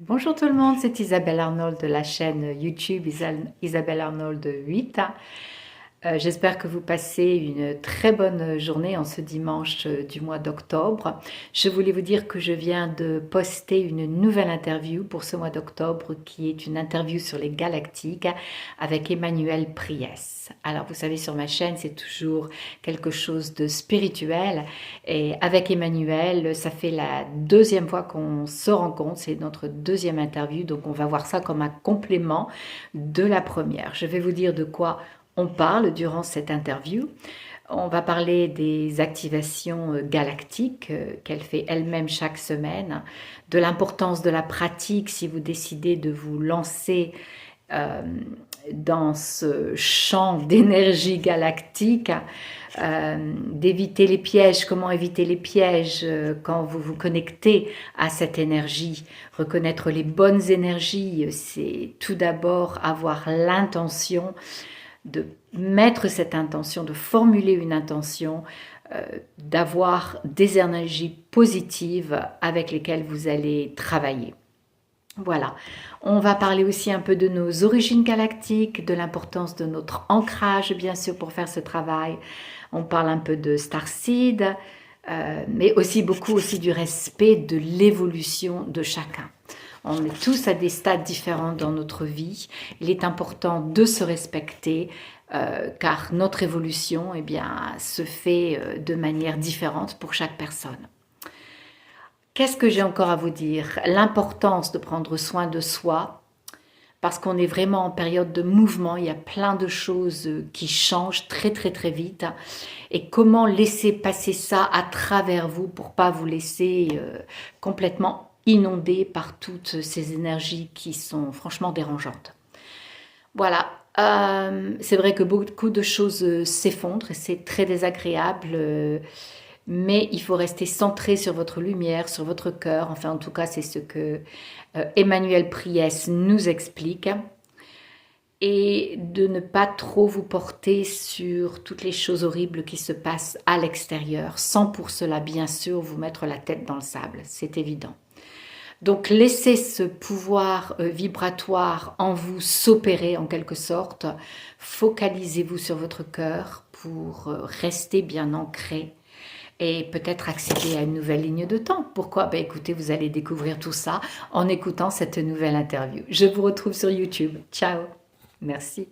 Bonjour tout le monde, c'est Isabelle Arnold de la chaîne YouTube Isabelle Arnold 8. J'espère que vous passez une très bonne journée en ce dimanche du mois d'octobre. Je voulais vous dire que je viens de poster une nouvelle interview pour ce mois d'octobre qui est une interview sur les galactiques avec Emmanuel Priès. Alors vous savez, sur ma chaîne c'est toujours quelque chose de spirituel et avec Emmanuel ça fait la deuxième fois qu'on se rencontre, c'est notre deuxième interview, donc on va voir ça comme un complément de la première. Je vais vous dire de quoi on parle durant cette interview. On va parler des activations galactiques qu'elle fait elle-même chaque semaine, de l'importance de la pratique si vous décidez de vous lancer dans ce champ d'énergie galactique, d'éviter les pièges, comment éviter les pièges quand vous vous connectez à cette énergie. Reconnaître les bonnes énergies, c'est tout d'abord avoir l'intention de mettre cette intention, de formuler une intention, d'avoir des énergies positives avec lesquelles vous allez travailler. Voilà, on va parler aussi un peu de nos origines galactiques, de l'importance de notre ancrage bien sûr pour faire ce travail. On parle un peu de Starseed, mais aussi beaucoup aussi du respect de l'évolution de chacun. On est tous à des stades différents dans notre vie. Il est important de se respecter car notre évolution se fait de manière différente pour chaque personne. Qu'est-ce que j'ai encore à vous dire? L'importance de prendre soin de soi, parce qu'on est vraiment en période de mouvement, il y a plein de choses qui changent très vite. Et comment laisser passer ça à travers vous pour pas vous laisser complètement inondé par toutes ces énergies qui sont franchement dérangeantes. Voilà, c'est vrai que beaucoup de choses s'effondrent et c'est très désagréable, mais il faut rester centré sur votre lumière, sur votre cœur. Enfin, en tout cas, c'est ce que Emmanuel Priès nous explique. Et de ne pas trop vous porter sur toutes les choses horribles qui se passent à l'extérieur, sans pour cela, bien sûr, vous mettre la tête dans le sable, c'est évident. Donc laissez ce pouvoir vibratoire en vous s'opérer en quelque sorte. Focalisez-vous sur votre cœur pour rester bien ancré et peut-être accéder à une nouvelle ligne de temps. Pourquoi? Ben écoutez, vous allez découvrir tout ça en écoutant cette nouvelle interview. Je vous retrouve sur YouTube. Ciao. Merci.